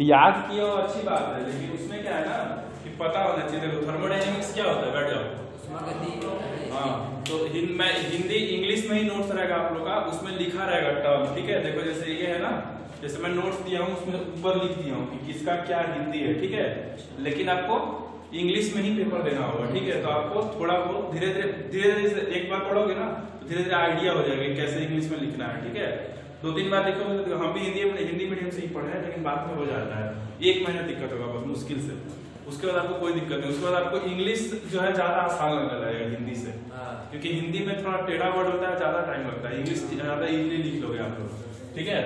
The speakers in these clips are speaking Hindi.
याद किए हो अच्छी बात है, लेकिन उसमें क्या है ना कि पता होना चाहिए। देखो थर्मोडायनेमिक्स क्या होता है, बैठ जाओ। हाँ, तो हिंदी इंग्लिश में ही नोट्स रहेगा आप लोग का, उसमें लिखा रहेगा टर्म, ठीक है। देखो जैसे ये है ना, जैसे मैं नोट्स दिया हूँ उसमें ऊपर लिख दिया हूँ कि किसका क्या हिंदी है, ठीक है। लेकिन आपको इंग्लिश में ही पेपर देना होगा, ठीक है। तो आपको थोड़ा बहुत धीरे धीरे एक बार पढ़ोगे ना तो धीरे धीरे आइडिया हो जाएगा कि कैसे इंग्लिश में लिखना है, ठीक है। 2-3 बार देखोगे तो हम भी हिंदी मीडियम से ही पढ़े हैं, लेकिन बाद में हो जाता है। 1 महीना दिक्कत होगा बस मुश्किल से, उसके बाद आपको कोई दिक्कत नहीं। उसके बाद आपको इंग्लिश जो है ज्यादा आसान लगने लगेगा हिंदी से, क्योंकि हिंदी में थोड़ा टेढ़ा वर्ड होता है, ज्यादा टाइम लगता है। इंग्लिश ज्यादा इजीली लिख लोगे आप लोग, ठीक है।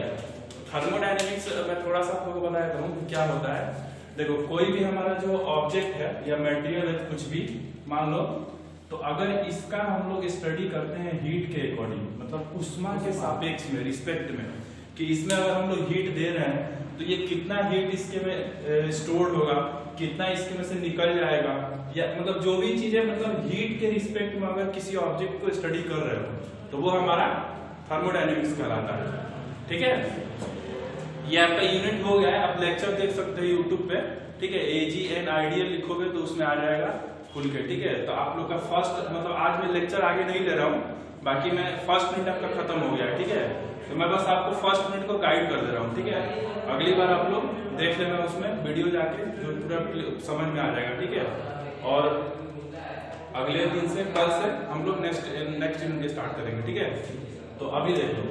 थर्मोडायनेमिक्स मैं थोड़ा सा आपको बताया करूँ कि क्या होता है। देखो कोई भी हमारा जो ऑब्जेक्ट है या मटेरियल है, कुछ भी मान लो, तो अगर इसका हम लोग स्टडी करते हैं हीट के अकॉर्डिंग, मतलब उष्मा के सापेक्ष में, रिस्पेक्ट में, कि इसमें अगर हम लोग हीट दे रहे हैं तो ये कितना हीट इसके में स्टोर्ड होगा, कितना इसके में से निकल जाएगा, या मतलब जो भी चीजें मतलब हीट के रिस्पेक्ट में अगर किसी ऑब्जेक्ट को स्टडी कर रहे हो तो वो हमारा थर्मोडायनेमिक्स कहलाता है, ठीक है। ये आपका यूनिट हो गया है। आप लेक्चर देख सकते हो यूट्यूब पे, ठीक है। AGN आइडियल लिखोगे तो उसमें आ जाएगा खुल के, ठीक है। तो आप लोग का फर्स्ट मतलब आज मैं लेक्चर आगे नहीं ले रहा हूँ, बाकी मैं फर्स्ट मिनट आपका खत्म हो गया है, ठीक है। तो मैं बस आपको फर्स्ट मिनट को गाइड कर दे रहा हूँ, ठीक है। अगली बार आप लोग देख लेना उसमें वीडियो जाके, जो पूरा समझ में आ जाएगा, ठीक है। और अगले दिन से, कल से हम लोग नेक्स्ट यूनिट स्टार्ट करेंगे, ठीक है। तो अभी देख लो,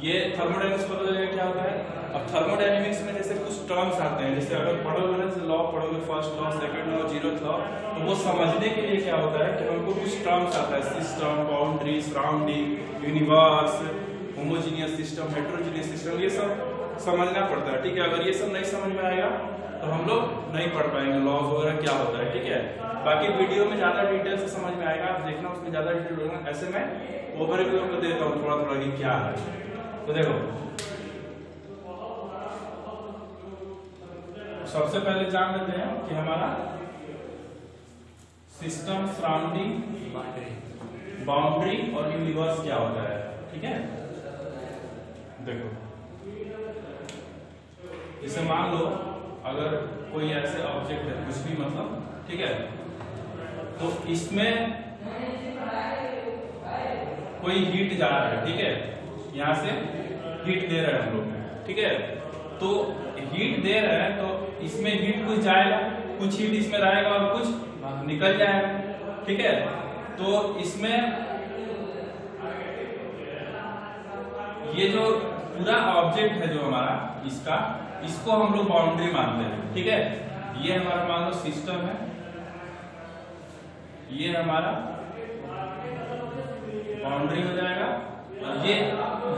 ये थर्मोडायनेमिक्स पता चलेगा क्या होता है। अब थर्मोडायनेमिक्स में जैसे कुछ टर्म्स आते हैं, जैसे अगर पढ़ोगे ना, जैसे लॉ पढ़ोगे, first law, second law, 0th law, तो वो समझने के लिए क्या होता है कि हमको कुछ टर्म्स आता है, system, boundary, surrounding, universe, homogeneous system, heterogeneous system, ये सब समझना पड़ता है, ठीक है। अगर ये सब नहीं समझ में आएगा तो हम लोग नहीं पढ़ पाएंगे लॉज वगैरह क्या होता है, ठीक है। बाकी वीडियो में ज्यादा डिटेल से समझ में आएगा, आप देखना उसमें ज्यादा डिटेल होगा। ऐसे मैं ओवरव्यू आपको देता हूँ थोड़ा थोड़ा कि क्या है। तो देखो सबसे पहले जान लेते हैं कि हमारा सिस्टम, सराउंडिंग, बाउंड्री और यूनिवर्स क्या होता है, ठीक है। देखो जैसे मान लो अगर कोई ऐसे ऑब्जेक्ट है, कुछ भी मतलब, ठीक है, तो इसमें कोई हीट जा रहा है, ठीक है। यहाँ से हीट दे रहे हैं हम लोग, ठीक है। तो हीट दे रहे हैं तो इसमें हीट कुछ जाएगा, कुछ हीट इसमें रहेगा और कुछ निकल जाएगा, ठीक है। तो इसमें ये जो पूरा ऑब्जेक्ट है जो हमारा, इसको हम लोग बाउंड्री मानते हैं, ठीक है। ये हमारा मान लो सिस्टम है, ये हमारा बाउंड्री हो जाएगा।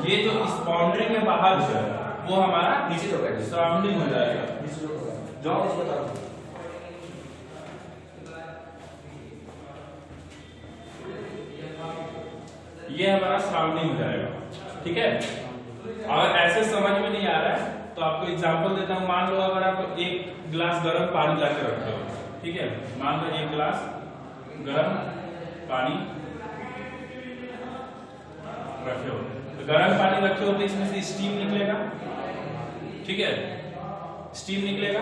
ये जो इस बाउंड्री के बाहर जो है वो हमारा सराउंडिंग हो जाएगा। ये हमारा सराउंडिंग हो जाएगा, ठीक है। अगर ऐसे समझ में नहीं आ रहा है तो आपको एग्जांपल देता हूं। मान लो अगर आप एक गिलास गर्म पानी लाके रखे हो, ठीक है। मान लो एक गिलास गर्म पानी रखे हो, तो गर्म पानी रखे हो तो इसमें से स्टीम निकलेगा, ठीक है। स्टीम निकलेगा,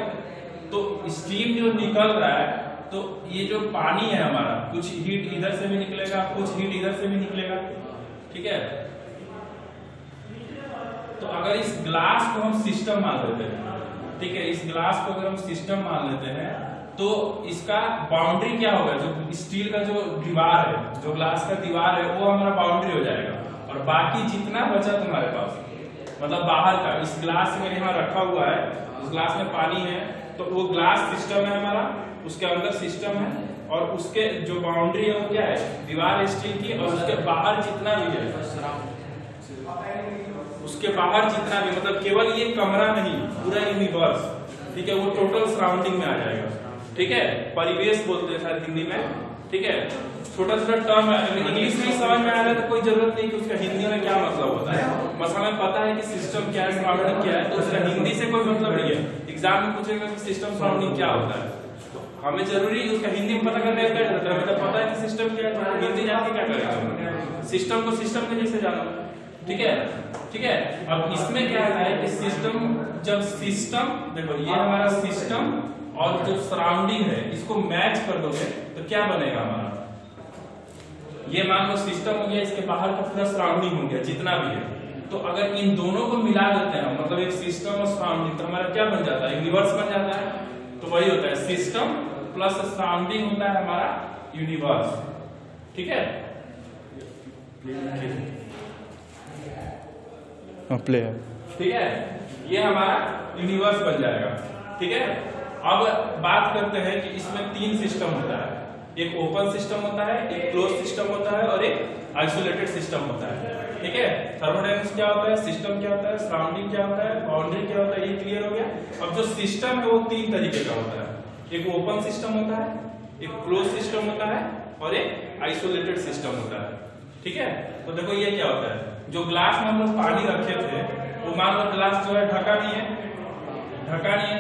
तो स्टीम जो निकल रहा है, तो ये जो पानी है हमारा, कुछ हीट इधर से भी निकलेगा, कुछ हीट इधर से भी निकलेगा, ठीक है। तो अगर इस ग्लास को हम सिस्टम मान लेते हैं, ठीक है, इस ग्लास को अगर हम सिस्टम मान लेते हैं तो इसका बाउंड्री क्या होगा, जो स्टील का जो दीवार है, जो ग्लास का दीवार है, वो हमारा बाउंड्री हो जाएगा। और बाकी जितना बचा तुम्हारे पास, मतलब बाहर का, इस ग्लास में यहाँ रखा हुआ है, उस ग्लास में पानी है, तो वो ग्लास सिस्टम है हमारा, उसके अंदर सिस्टम है, और उसके जो बाउंड्री है वो क्या है, दीवार स्टील की, और उसके बाहर जितना भी है, उसके बाहर जितना भी, मतलब केवल ये कमरा नहीं, पूरा यूनिवर्स, ठीक है, वो टोटल सराउंडिंग में आ जाएगा, ठीक है। परिवेश बोलते हैं शायद हिंदी में, ठीक है। छोटा छोटा टर्म है, इंग्लिश में समझ में आ रहा है तो कोई जरूरत नहीं कि उसका हिंदी में क्या मतलब होता है। बस हमें पता है कि सिस्टम क्या है, सराउंडिंग क्या है, तो उसका हिंदी से कोई मतलब नहीं है। एग्जाम में पूछेगा कि सिस्टम सराउंडिंग क्या होता है, तो हमें जरूरी उसका हिंदी में पता करने का हमें तो पता है कि सिस्टम क्या है, तो हिंदी जान के क्या करेगा। सिस्टम को सिस्टम के जैसे जानो, ठीक है, ठीक है। अब इसमें क्या है कि सिस्टम, जब सिस्टम देखो ये हमारा सिस्टम और जो सराउंडिंग है इसको मैच कर दोगे तो क्या बनेगा हमारा, ये मान लो सिस्टम हो गया, इसके बाहर का पूरा सराउंडिंग हो गया जितना भी है। तो अगर इन दोनों को मिला देते हैं मतलब एक सिस्टम और सराउंडिंग, तो हमारा क्या बन जाता है, यूनिवर्स बन जाता है। तो वही होता है सिस्टम प्लस सराउंडिंग होता है हमारा यूनिवर्स, ठीक है। प्लेयर, ठीक है, ये हमारा यूनिवर्स बन जाएगा, ठीक है। अब बात करते हैं कि इसमें तीन सिस्टम होता है, एक ओपन सिस्टम होता है, एक क्लोज सिस्टम होता है और एक आइसोलेटेड सिस्टम होता है, ठीक है। थर्मोडायनेमिक्स क्या होता है, सिस्टम क्या होता है, सराउंडिंग क्या होता है, बाउंड्री क्या होता है, ये क्लियर हो गया। अब जो सिस्टम है वो तीन तरीके का होता है, एक ओपन सिस्टम होता है, एक क्लोज सिस्टम होता है और एक आइसोलेटेड सिस्टम होता है, ठीक है। तो देखो ये क्या होता है, जो ग्लास में हम लोग पानी रखे थे वो मान लो ग्लास जो है ढका नहीं है,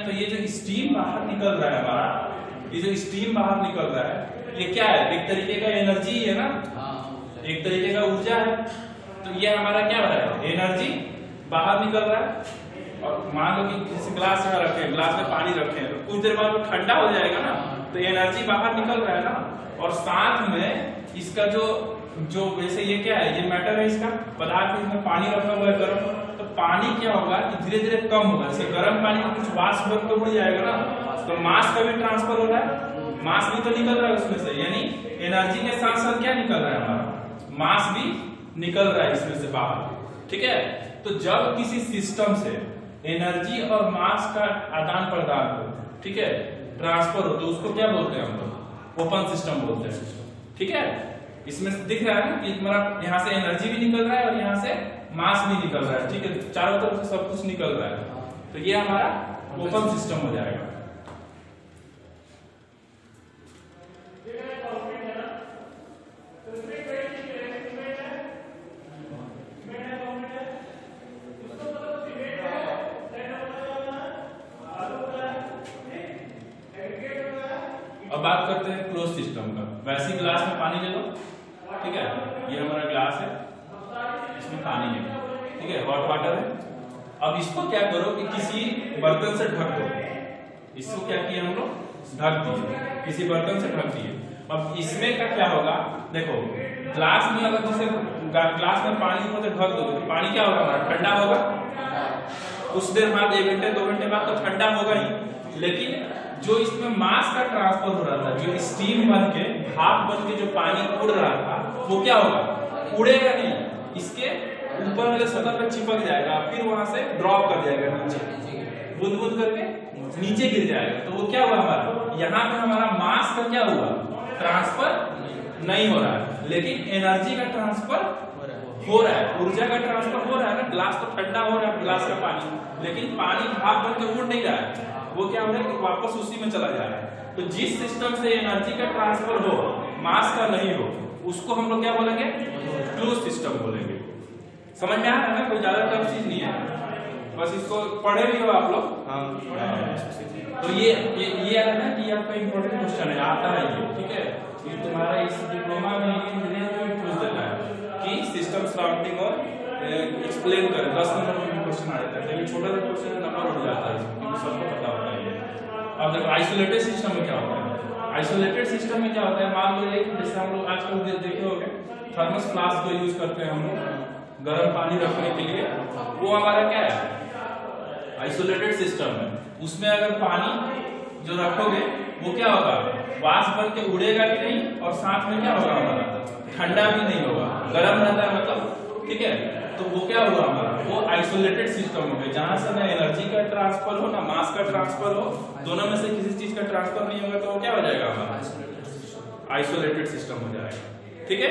तो ये जो स्टीम बाहर निकल रहा है हमारा, ये जो स्टीम बाहर निकल रहा है ये क्या है, एक तरीके का एनर्जी है ना, एक तरीके का ऊर्जा है। तो ये हमारा क्या हो रहा है, एनर्जी बाहर निकल रहा है। और मान लो कि किसी ग्लास में रखे, ग्लास में पानी रखे तो कुछ देर बाद वो ठंडा हो जाएगा ना, तो एनर्जी बाहर निकल रहा है ना। और साथ में इसका जो वैसे ये क्या है, ये मैटर है, इसका पदार्थ इसमें पानी रखा हुआ है गर्म, तो पानी क्या होगा कि धीरे धीरे कम होगा, जैसे गर्म पानी में कुछ वाष्प बन के उड़ जाएगा ना, तो मास का भी ट्रांसफर हो रहा है, मास भी तो निकल रहा है उसमें से, यानी एनर्जी के साथ साथ क्या निकल रहा है हमारा, मास भी निकल रहा है इसमें से बाहर, ठीक है। तो जब किसी सिस्टम से एनर्जी और मास का आदान प्रदान हो, ठीक है, ट्रांसफर हो, तो उसको क्या बोलते हैं हम लोग, ओपन सिस्टम बोलते हैं, ठीक है। इसमें दिख रहा है ना कि हमारा यहाँ से एनर्जी भी निकल रहा है और यहाँ से मास भी निकल रहा है, ठीक है, चारों तरफ से सब कुछ निकल रहा है, तो ये हमारा ओपन सिस्टम हो जाएगा। अब बात करते हैं क्लोज सिस्टम का। वैसी ग्लास में पानी ले लो, ठीक है, ये हमारा ग्लास है, इसमें पानी है, ठीक है, हॉट वाटर है। अब इसको क्या करो कि किसी बर्तन से ढक दो, इसको क्या किया हम लोग, ढक दिए, किसी बर्तन से ढक दिए। अब इसमें का क्या होगा, देखो ग्लास में अगर जैसे ग्लास में पानी को ढक दो तो पानी क्या होगा हमारा, ठंडा होगा, कुछ देर बाद 1 घंटे 2 घंटे बाद तो ठंडा होगा ही। लेकिन जो इसमें मास का ट्रांसफर हो रहा था, जो स्टीम बन के भाप बन के जो पानी उड़ रहा था, वो क्या होगा, उड़ेगा नहीं, इसके ऊपर वाले सतह पे चिपक जाएगा, फिर वहां से ड्रॉप कर जाएगा नीचे, बूंद बूंद करके नीचे गिर जाएगा। तो वो क्या हुआ हमारा, यहाँ पे हमारा मास का क्या हुआ, ट्रांसफर नहीं हो रहा है, लेकिन एनर्जी का ट्रांसफर हो रहा है, ऊर्जा का ट्रांसफर हो रहा है ना। ग्लास तो ठंडा हो रहा है, ग्लास का पानी, लेकिन पानी भाप बन के उड़ नहीं रहा है, वो क्या हो रहा है कि वापस उसी में चला जा रहा है। तो जिस सिस्टम से एनर्जी का ट्रांसफर हो, मास का नहीं हो, उसको हम लोग क्या बोलेंगे, क्लोज सिस्टम बोलेंगे। समझ में आ रहा है ना, कोई ज्यादा टफ चीज नहीं है, बस इसको पढ़े भी हो आप लोग। तो ये है ना कि आपका इंपॉर्टेंट क्वेश्चन है, आता है ये, ठीक है, ये तुम्हारा इस डिप्लोमा में पूछ देता है कि सिस्टम सराउंडिंग और एक्सप्लेन करें, 10 नंबर में क्वेश्चन आ जाता है, छोटा सा क्वेश्चन नंबर उठ जाता है, सबको पता होता है ये। अब देखो आइसोलेटेड सिस्टम में क्या होता है, आइसोलेटेड सिस्टम में क्या होता है, मान लो जैसे हम लोग आजकल देखे होंगे थर्मस फ्लास्क को यूज करते हैं हम लोग गर्म पानी रखने के लिए, वो हमारा क्या है, आइसोलेटेड सिस्टम है। उसमें अगर पानी जो रखोगे वो क्या होगा, वाष्प बन के उड़ेगा भी नहीं, और साथ में क्या होगा हमारा, ठंडा भी नहीं होगा, गर्म रहता है मतलब, ठीक है। तो वो क्या हुआ हमारा, वो आइसोलेटेड सिस्टम हो गया, जहां से ना एनर्जी का ट्रांसफर हो ना मास का ट्रांसफर हो, दोनों में से किसी चीज का ट्रांसफर नहीं होगा, तो वो क्या हो जाएगा हमारा, आइसोलेटेड सिस्टम हो जाएगा, ठीक है।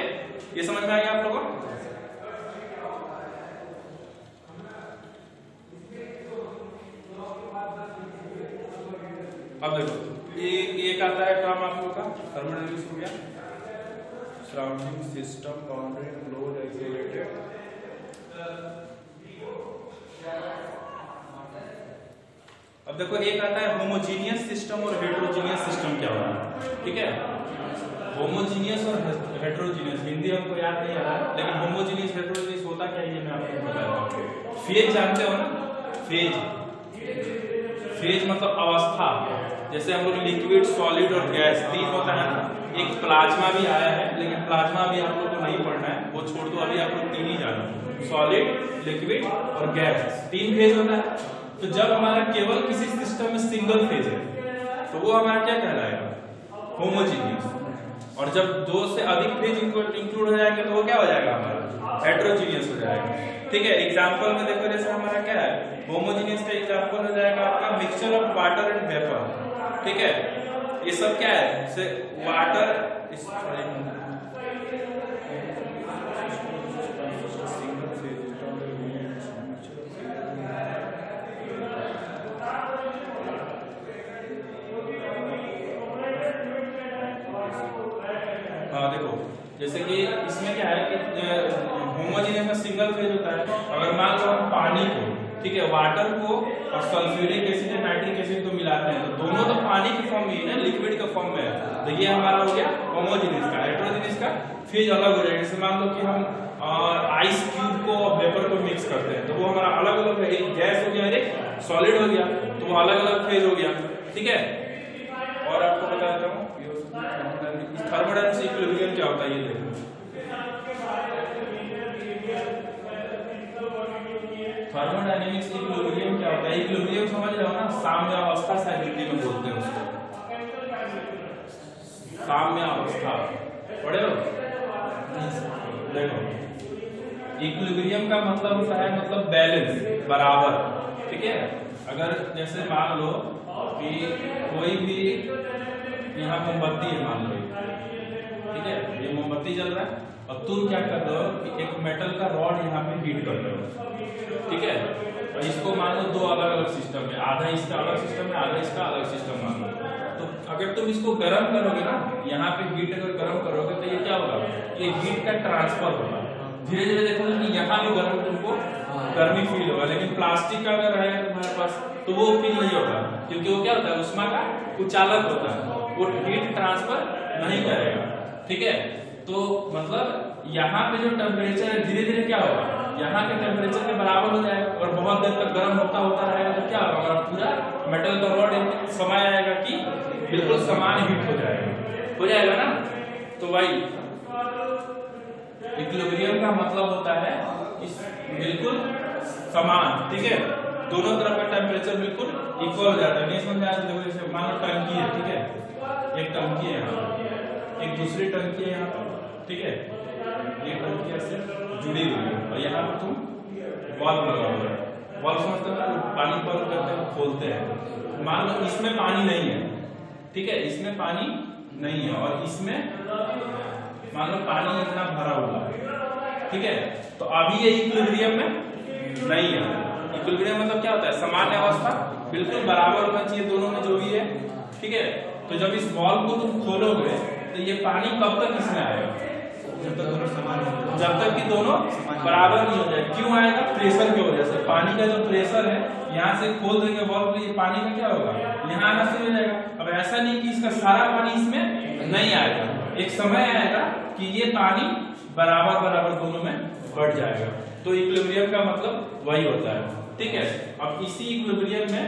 ये समझ में आ गया आप लोगों को। अब देखो एक आता है टर्म आप लोगों का, थर्मोडायनेमिक्स हो गया, surrounding system, boundary, close, isolated. अब देखो एक आता है होमोजीनियस सिस्टम और हेटेरोजीनियस सिस्टम क्या होता है, ठीक है। होमोजीनियस और हेट्रोजीनियस, हिंदी हमको याद नहीं आ रहा है, लेकिन होमोजीनियस हेट्रोजीनियस होता क्या है ये मैं आपको बताता हूँ। फेज जानते हो ना, फेज, फेज मतलब अवस्था। जैसे हम लोग लिक्विड, सॉलिड और गैस 3 होता है ना, एक प्लाज्मा भी आया है, लेकिन प्लाज्मा भी आप लोग को नहीं पढ़ना है, वो छोड़ दो, अभी आप लोग 3 ही जानो, सॉलिड, लिक्विड और गैस, 3 फेज होता है। तो जब हमारा केवल किसी सिस्टम में सिंगल फेज है तो वो हमारा क्या कहलाएगा, होमोजीनियस। और जब 2 से अधिक फेज इंक्लूड हो जाएंगे तो वो क्या हो जाएगा हमारा, हेट्रोजीनियस हो जाएगा। ठीक है, एग्जांपल में देखो, जैसे हमारा क्या है, होमोजीनियस का एग्जांपल हो जाएगा आपका mixture of water and vapour. ठीक है, ये सब क्या है, जैसे वाटर, हाँ देखो, जैसे कि इसमें क्या है कि होमोजीनियस में सिंगल फेज होता है। अगर मान लो हम पानी को, ठीक है, वाटर को और सल्फ्यूरिक एसिड या नाइट्रिक एसिड को मिलाते हैं तो दोनों तो पानी की फॉर्म में है, लिक्विड का फॉर्म में है, तो ये हमारा हो गया होमोजीनियस का। हेट्रोजीनियस का फेज अलग हो जाएगा। जैसे मान लो कि हम आइस क्यूब को और वेपर को मिक्स करते हैं तो वो हमारा अलग अलग है, एक गैस हो गया, एक सॉलिड हो गया, तो वो अलग अलग फेज हो गया। ठीक है, और आपको बताता हूँ थर्मोडायनामिक्स इक्विलिब्रियम क्या होता है, ये देखो। थर्मोडायनामिक्स इक्विलिब्रियम क्या होता है, इक्विलिब्रियम समझ रहे हो ना, साम्य अवस्था शायद हिंदी में बोलते हैं उसको, साम्य अवस्था पढ़े हो। देखो, इक्विलिब्रियम का मतलब होता है, मतलब बैलेंस, बराबर। ठीक है, अगर जैसे मान लो कि कोई भी यहाँ मोमबत्ती है, मान लो, ठीक है, ये मोमबत्ती जल रहा है और तुम क्या कर रहे हो कि एक मेटल का रॉड यहाँ पे हीट कर रहे हो। ठीक है, और इसको मान लो 2 अलग अलग सिस्टम है, आधा इसका अलग सिस्टम है, आधा इसका अलग सिस्टम मान लो। तो अगर तुम इसको गर्म करोगे ना, यहाँ पे हीट अगर गर्म करोगे तो ये क्या होगा, ये हीट का ट्रांसफर होगा। धीरे धीरे देखोगे कि यहाँ भी गर्म तुमको गर्मी फील होगा, लेकिन प्लास्टिक का अगर रहेगा तुम्हारे पास तो वो फील नहीं होगा, क्योंकि वो क्या होता है, उष्मा का कुचालक होता है, वो हीट ट्रांसफर नहीं करेगा। ठीक है, तो मतलब यहाँ पे जो टेम्परेचर है धीरे धीरे क्या होगा, यहाँ के टेम्परेचर के बराबर हो जाएगा और बहुत देर तक गर्म होता रहेगा तो क्या होगा, हमारा पूरा मेटल का रॉड एक समय आएगा कि बिल्कुल समान हीट हो जाएगा ना। तो भाई इक्विलिब्रियम का मतलब होता है इस बिल्कुल समान। ठीक है, दोनों तरफ का टेम्परेचर बिल्कुल इक्वल हो जाता है। नहीं समझ आया, देखो जैसे मान लो टंकी है, ठीक है, एक टंकी है यहाँ, एक दूसरी टंकी है यहाँ पर, ठीक है, ये टंकी ऐसे जुड़ी हुई है और यहाँ पर तुम वाल्व लगा हुआ है, वाल्व समझते हो ना, पानी बंद करते हैं खोलते हैं। मान लो इसमें पानी नहीं है, ठीक है, इसमें पानी नहीं है और इसमें मान लो पानी इतना भरा हुआ है, ठीक है, तो अभी ये इक्विलिब्रियम में नहीं है। इक्विलिब्रियम मतलब क्या होता है, सामान्य अवस्था, बिल्कुल बराबर होना चाहिए दोनों में जो भी है। ठीक है, तो जब इस बॉल को तुम खोलोगे तो ये पानी कब तक इसमें आएगा, जब तक दोनों समान, जब तक कि दोनों बराबर नहीं हो जाए। क्यों आएगा, प्रेशर की वजह से। पानी का जो प्रेशर है, यहाँ से खोल देंगे बॉल को, ये पानी का क्या होगा, यहाँ आना शुरू हो जाएगा। अब ऐसा नहीं कि इसका सारा पानी इसमें नहीं आएगा, एक समय आएगा कि ये पानी बराबर बराबर दोनों में बढ़ जाएगा। तो इक्विलिब्रियम का मतलब वही होता है। ठीक है, अब इसी इक्विलिब्रियम में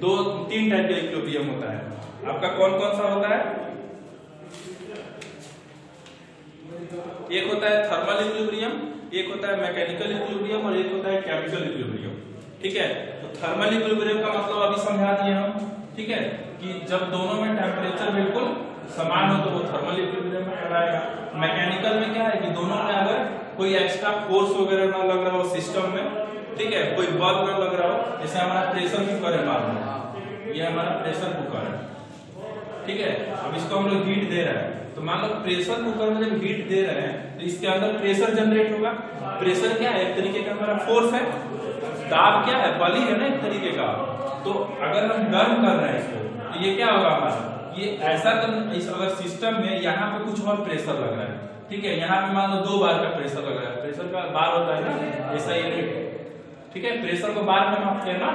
3 टाइप का इक्विलिब्रियम होता है। आपका कौन कौन सा होता है, एक होता है थर्मल इक्विलिब्रियम, एक होता है मैकेनिकल इक्विलिब्रियम और एक होता है केमिकल इक्विलिब्रियम। ठीक है, तो थर्मल इक्विलिब्रियम का मतलब अभी समझा दिए हम। ठीक है, कि जब दोनों में टेम्परेचर बिल्कुल समान हो तो वो थर्मल इक्विलिब्रियम में कराएगा। मैकेनिकल में क्या है कि दोनों में अगर कोई एक्स्ट्रा फोर्स वगैरह ना लग रहा हो सिस्टम में, ठीक है, कोई बल ना लग रहा हो, जैसे हमारा प्रेशर कुकर है, मान लो ये हमारा प्रेशर कुकर है, ठीक है, अब इसको हम लोग हीट दे रहे हैं, तो मान लो प्रेशर कुकर में जब हीट दे रहे हैं तो इसके अंदर प्रेशर जनरेट होगा। प्रेशर क्या है, एक तरीके का हमारा फोर्स है, दाब क्या है, बल ही है ना एक तरीके का। तो अगर हम गर्म कर रहे हैं इसको तो ये क्या होगा हमारा, ये ऐसा इस अगर सिस्टम में यहाँ पे कुछ और प्रेशर लग रहा है, ठीक है, यहाँ पे मान लो 2 बार का प्रेशर लग रहा है, प्रेशर का बार होता है ना, ऐसा यूनिट, ठीक है, प्रेशर को बार में मापते हैं ना।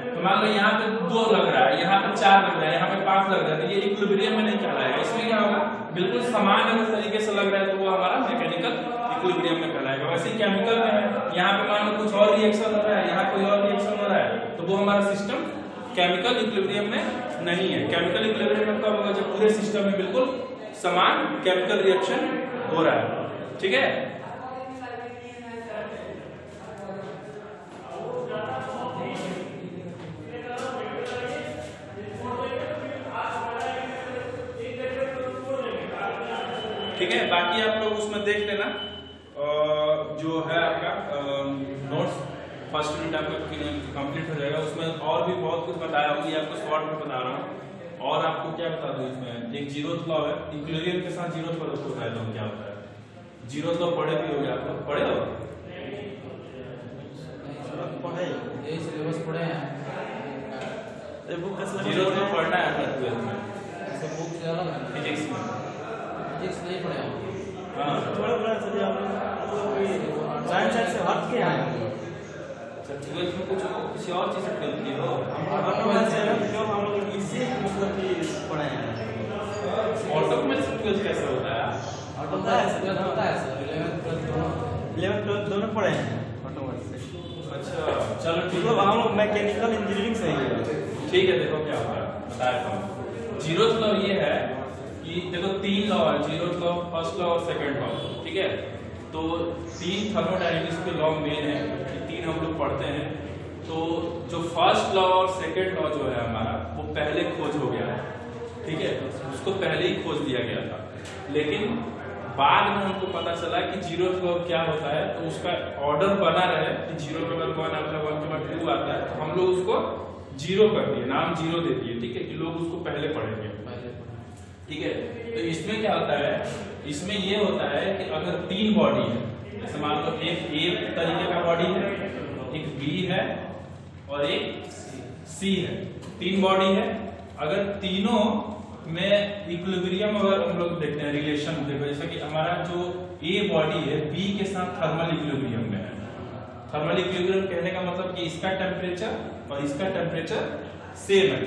तो मान लो यहाँ पे 2 लग रहा है, यहाँ पे 4 लग रहा है, यहाँ पे 5 लग रहा है, तो ये इक्विलिब्रियम में नहीं कहलाएगा। इसमें क्या होगा, बिल्कुल समान अगर तरीके से लग रहा है तो वो हमारा मैकेनिकल इक्विलिब्रियम में कहलाएगा। वैसे केमिकल में है, यहाँ पे मान लो कुछ और रिएक्शन हो रहा है, यहाँ कोई और रिएक्शन हो रहा है, तो वो हमारा सिस्टम केमिकल इक्विलिब्रियम में नहीं है। केमिकल इक्विलिब्रियम में कब होगा, जब पूरे सिस्टम में बिल्कुल समान केमिकल रिएक्शन हो रहा है। ठीक है, ठीक है। बाकी आप लोग उसमें देख लेना, जो है आपका नोट्स फर्स्ट यूनिट आपका कंप्लीट हो जाएगा। उसमें और भी बहुत कुछ बताया हूँ, ये आपको शॉर्ट में बता रहा हूँ। और आपको क्या बता दूं, इसमें एक जीरोथ लॉ है, इक्विलिब्रियम के साथ जीरोथ लॉ को बताया था क्या होता है। जीरोथ लॉ पढ़े भी हो गया, आप लोग पढ़े हो, पढ़े यही सिलेबस पढ़े हैं। जीरोथ लॉ पढ़ना है 12th में, बुक से अलग है, फिजिक्स में, फिजिक्स नहीं पढ़े हैं। हां थोड़ा थोड़ा चलिए आप लोग साइंस से हट के आए हैं। 12th में कुछ किसी और चीज से ट्वेल्थ की हो, हम लोग इसी मतलब कि पढ़े हैं। ऑटो में 12th कैसे होता है, होता है सर 11th 12th दोनों पढ़े हैं ऑटोमेटिक से। अच्छा चलो ठीक है, मतलब हम लोग मैकेनिकल इंजीनियरिंग से ही। ठीक है, देखो क्या होता है बताया हूँ। जीरोथ लॉ ये है कि देखो 3 लॉ है, जीरोथ लॉ, फर्स्ट लॉ और सेकंड लॉ। ठीक है, तो 3 थर्मोडायनेमिक्स के लॉ मेन है, ये 3 हम लोग पढ़ते हैं। तो जो फर्स्ट लॉ और सेकंड लॉ जो है हमारा, वो पहले खोज हो गया है। ठीक है, उसको पहले ही खोज दिया गया था, लेकिन बाद में हमको पता चला कि जीरोथ लॉ क्या होता है, तो उसका ऑर्डर बना रहे कि 0 के बाद 1 आता है, 1 के बाद 2 आता है, तो हम लोग उसको 0 कर दिए, नाम 0 दे दिए। ठीक है, कि लोग उसको पहले पढ़ेंगे। ठीक है, तो इसमें क्या होता है, इसमें ये होता है कि अगर 3 बॉडी है, जैसे मान लो एक ए तरीके का बॉडी है, एक बी है और एक सी है, 3 बॉडी है। अगर तीनों में इक्विलिब्रियम अगर हम लोग देखते हैं, रिलेशन देखो, जैसे कि हमारा जो ए बॉडी है बी के साथ थर्मल इक्विलिब्रियम में है। थर्मल इक्विलिब्रियम कहने का मतलब कि इसका टेम्परेचर और इसका टेम्परेचर सेम है।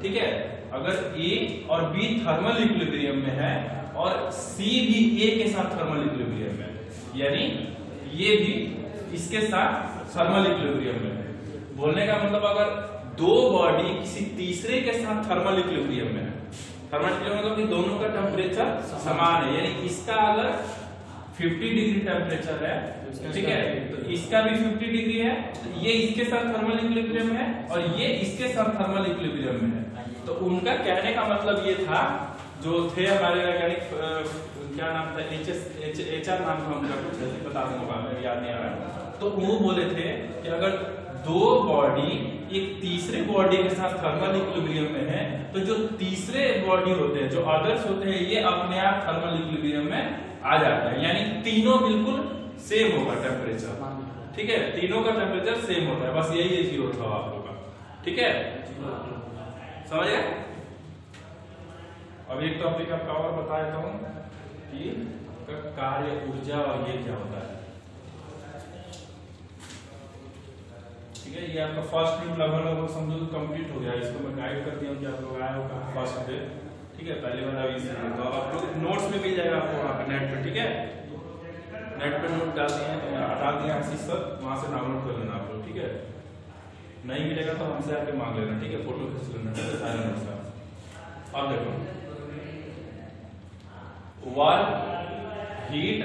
ठीक है, अगर ए और बी थर्मल इक्विलिब्रियम में है और सी भी ए के साथ थर्मल इक्विलिब्रियम में, यानी ये भी इसके साथ थर्मल इक्विलिब्रियम में है। बोलने का मतलब अगर 2 बॉडी किसी तीसरे के साथ थर्मल इक्विलिब्रियम में है, थर्मल इक्विलिब्रियम मतलब कि दोनों का टेम्परेचर समान है, यानी इसका अगर 50 डिग्री टेम्परेचर है, ठीक है, तो इसका भी 50 डिग्री है, तो ये इसके साथ थर्मल इक्विलिब्रियम है और ये इसके साथ थर्मल इक्विलिब्रियम में है। तो उनका कहने का मतलब ये था, जो थे हमारे वैज्ञानिक, क्या नाम था, HR नाम था उनका, कुछ ऐसे बता दूंगा, याद नहीं आ रहा। तो वो बोले थे कि अगर 2 बॉडी एक तीसरे बॉडी के साथ थर्मल इक्विलिब्रियम में है, तो जो तीसरे बॉडी होते हैं, जो अदर्स होते हैं, ये अपने आप थर्मल इक्विलिब्रियम में आ जाता है, यानी तीनों बिल्कुल सेम होगा टेम्परेचर। ठीक है, तीनों का टेम्परेचर सेम होता है, बस यही जीरो था आप लोग का। ठीक है, समझ गए। अब एक टॉपिक आपका और बता देता हूं कि कार्य ऊर्जा और ये क्या होता है। ठीक है, ये आपका फर्स्ट यूनिट लगभग समझो तो कंप्लीट हो गया। इसको मैं गाइड कर दिया हूं कि आप लोग आए हो फर्स्ट डे। ठीक है, पहले वाला भी तो आप लोग नोट्स में मिल जाएगा आपको वहाँ पे नेट पे। ठीक है, नेट पे नोट डाल दिए आशीष सर, वहां से डाउनलोड कर लेना आप लोग। ठीक है, नहीं मिलेगा तो हमसे आके मांग लेना। ठीक है, फोटो खींच लेना सारे नोट्स का। अब देखो, वर्क हीट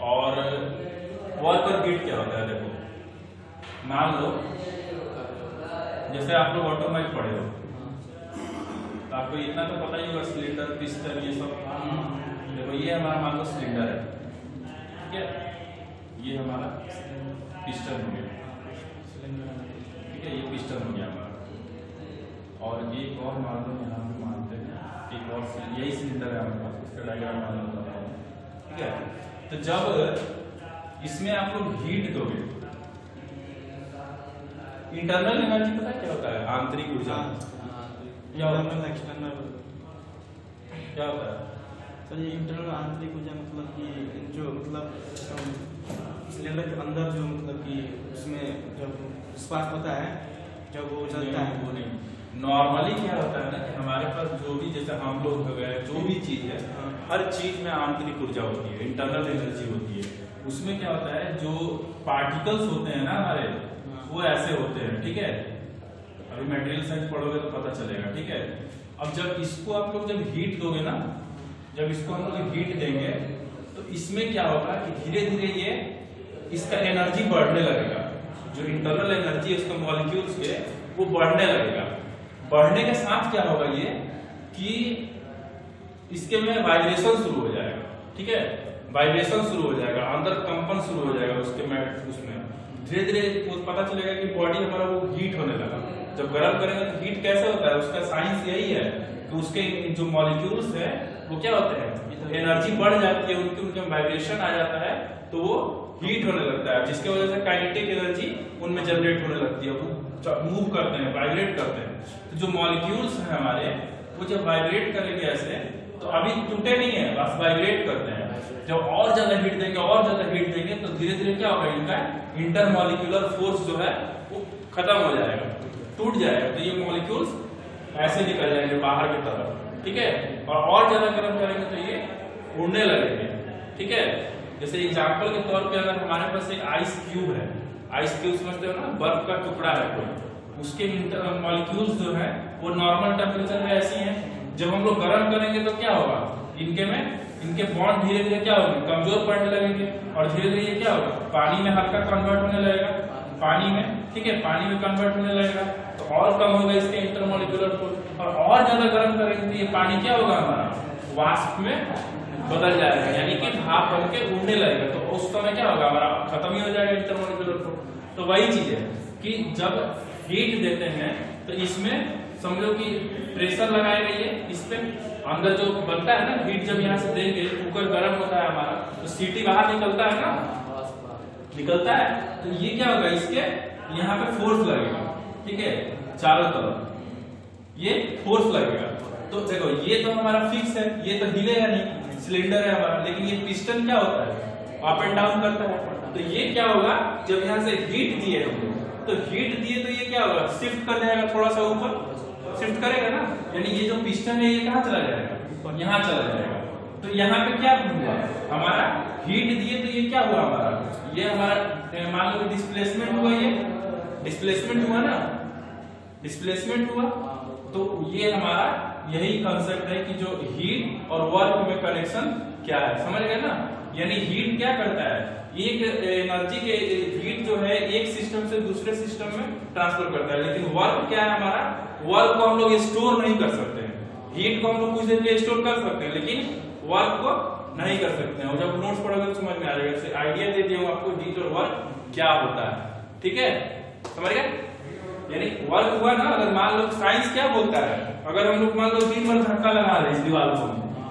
और वर्क और हीट क्या होता है। देखो मान लो जैसे आप लोग ऑटोमोबाइल पढ़े हो, तो आपको इतना तो पता ही होगा, सिलेंडर, पिस्टन, ये सब। देखो ये हमारा मान लो सिलेंडर है, ठीक है, ये हमारा पिस्टन हो गया। ठीक है, ये पिस्टन हो गया हमारा। और एक और मान लो, यहाँ पे मानते हैं एक और, यही सिलेंडर है हमारे पास, इसका डायग्राम मान लो। ठीक है, तो जब इसमें आप लोग हीट दोगे, इंटरनल एनर्जी पता क्या होता है, आंतरिक ऊर्जा। क्या होता है, एक्सटर्नल क्या होता है। तो ये इंटरनल आंतरिक ऊर्जा मतलब कि जो मतलब सिलेंडर के अंदर जो मतलब कि उसमें जब स्पार्क होता है, जब वो जलता है, वो नहीं। नॉर्मली क्या होता है ना कि हमारे पास जो भी, जैसे हम लोग हो गए, जो भी चीज है, हर चीज में आंतरिक ऊर्जा होती है, इंटरनल एनर्जी होती है। उसमें क्या होता है, जो पार्टिकल्स होते हैं ना हमारे, वो ऐसे होते हैं, ठीक है। अभी मटेरियल साइंस पढ़ोगे तो पता चलेगा, ठीक है। अब जब इसको आप लोग जब हीट दोगे ना, जब इसको हम लोग हीट देंगे तो इसमें क्या होगा कि धीरे धीरे ये इसका एनर्जी बढ़ने लगेगा, जो इंटरनल एनर्जी है उसका मॉलिक्यूल्स के, वो बढ़ने लगेगा। बढ़ने के साथ क्या होगा ये कि इसके में वाइब्रेशन शुरू हो जाएगा, ठीक है। वाइब्रेशन शुरू हो जाएगा, अंदर कंपन शुरू हो जाएगा उसमें धीरे धीरे पता चलेगा कि बॉडी हमारा वो हीट होने लगा। जब गर्म करेंगे तो हीट कैसे होता है, उसका साइंस यही है कि उसके जो मॉलिक्यूल्स है वो क्या होते हैं, एनर्जी बढ़ जाती है, उनके वाइब्रेशन आ जाता है, तो वो हीट होने लगता है, जिसकी वजह से काइनेटिक एनर्जी उनमें जनरेट होने लगती है, वो मूव करते हैं, वाइब्रेट करते हैं। तो जो मॉलिक्यूल्स हैं हमारे, वो जब वाइब्रेट करेंगे ऐसे, तो अभी टूटे नहीं है, बस वाइब्रेट करते हैं। जब और ज्यादा हीट देंगे, और ज्यादा हीट देंगे, तो धीरे धीरे क्या होगा, इनका इंटरमॉलिक्यूलर फोर्स जो है वो खत्म हो जाएगा, टूट जाएगा। तो ये मॉलिक्यूल्स ऐसे निकल जाएंगे बाहर की तरफ, ठीक है। और ज्यादा गर्म करेंगे तो ये उड़ने लगेंगे, ठीक है। जैसे एग्जांपल के तौर पे अगर हमारे पास एक आइस क्यूब है, आइस क्यूब समझते हो ना, बर्फ का टुकड़ा है कोई, उसके मॉलिक्यूल्स जो है वो नॉर्मल टेम्परेचर में ऐसी हैं। जब हम लोग गर्म करेंगे तो क्या होगा, इनके बॉन्ड धीरे धीरे क्या होंगे, कमजोर पड़ने लगेंगे, और धीरे धीरे ये क्या होगा, पानी में हल्का कन्वर्ट होने लगेगा, पानी में, ठीक है, पानी में कन्वर्ट होने लगेगा, तो और कम होगा इसके इंटरमॉलिक्यूलर फोर्स। और ज्यादा गर्म करेंगे तो ये पानी क्या होगा, हमारा वाष्प में बदल जाएगा, यानी कि भाप बन के उड़ने लगेगा। तो उस समय क्या होगा, हमारा खत्म ही हो जाएगा इंटरमॉलिक्यूलर फोर्स। तो वही चीज है कि जब हीट देते हैं तो इसमें समझो कि प्रेशर लगाए रहिए, इस पे अंदर जो बनता है ना हीट, जब यहाँ से देंगे, कुकर गर्म होता है हमारा, तो सीटी बाहर निकलता है ना, निकलता है, तो ये क्या होगा, इसके यहाँ पे फोर्स लगेगा, ठीक है, चारों तरफ ये फोर्स लगेगा। तो देखो ये तो हमारा फिक्स है, ये तो हिलेगा नहीं, सिलेंडर है हमारा, लेकिन ये पिस्टन क्या होता है, अप एंड डाउन करता है। तो ये क्या होगा, जब यहाँ से हीट दिए हम लोग, तो हीट दिए तो ये क्या होगा, शिफ्ट कर जाएगा, थोड़ा सा ऊपर शिफ्ट करेगा ना, यानी ये जो पिस्टन है ये कहाँ चला जाएगा, यहाँ चला जाएगा। तो यहाँ पे क्या हुआ, हमारा हीट दिए तो ये क्या हुआ, हमारा ये हमारा मान लो डिस्प्लेसमेंट हुआ, ये डिस्प्लेसमेंट हुआ ना, डिस्प्लेसमेंट हुआ। तो ये हमारा यही कंसेप्ट है कि जो हीट और वर्क में कनेक्शन क्या है, समझ गए ना। यानी हीट क्या करता है, एक एनर्जी के हीट जो है एक सिस्टम से दूसरे सिस्टम में ट्रांसफर करता है, लेकिन वर्क क्या है हमारा, वर्क को हम लोग स्टोर नहीं कर सकते हैं। हीट को हम लोग कुछ देर के लिए स्टोर कर सकते हैं, लेकिन वर्क को नहीं कर सकते हैं। और जब नोट्स पढ़ोगे तो समझ में आ जाएगा, जैसे आइडिया दे दिया हूं आपको हीट और वर्क क्या होता है, ठीक है, समझ गए। यानी वर्क हुआ ना, अगर मान लो साइंस क्या बोलता है, अगर हम लोग मान लो दिन भर धक्का लगा रहे हैं इस दीवार को,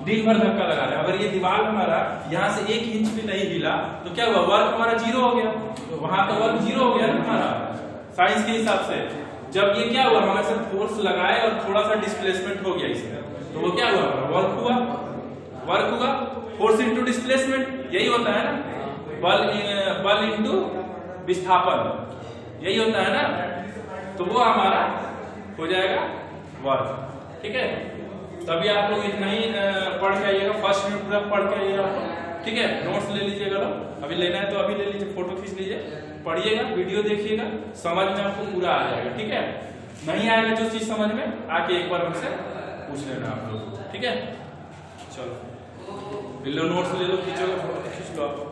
दिन भर धक्का लगा रहे हैं, अगर ये दीवार हमारा यहाँ से 1 इंच भी नहीं हिला तो क्या हुआ, वर्क हमारा जीरो हो गया, तो वहां तो वर्क जीरो हो गया ना हमारा साइंस के हिसाब से। जब ये क्या हुआ, हमारे साथ फोर्स लगाए और थोड़ा सा डिस्प्लेसमेंट हो गया इसका, तो वो क्या हुआ, वर्क हुआ, वर्क हुआ, फोर्स इंटू डिस्प्लेसमेंट, यही होता है ना, बल इंटू विस्थापन, यही होता है ना। तो वो हमारा हो जाएगा वर्क, ठीक है। तभी आप लोग इतना ही पढ़ के आइएगा, फर्स्ट यूनिट पूरा पढ़ के आइएगा, ठीक है। नोट्स ले लीजिएगा लोग, अभी लेना है तो अभी ले लीजिए, फोटो खींच लीजिए, पढ़िएगा, वीडियो देखिएगा, समझ में आपको पूरा आ जाएगा, ठीक है। नहीं आएगा जो चीज समझ में, आके एक बार हमसे पूछ लेना आप लोग, ठीक है। चलो ले लो, नोट्स ले लो, खींचो, फोटो खींच लो, आप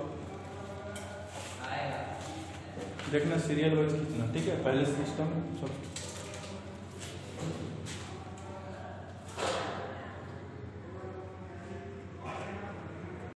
देखना सीरियल वाइज खींचना, ठीक है, पहले सिस्टम सब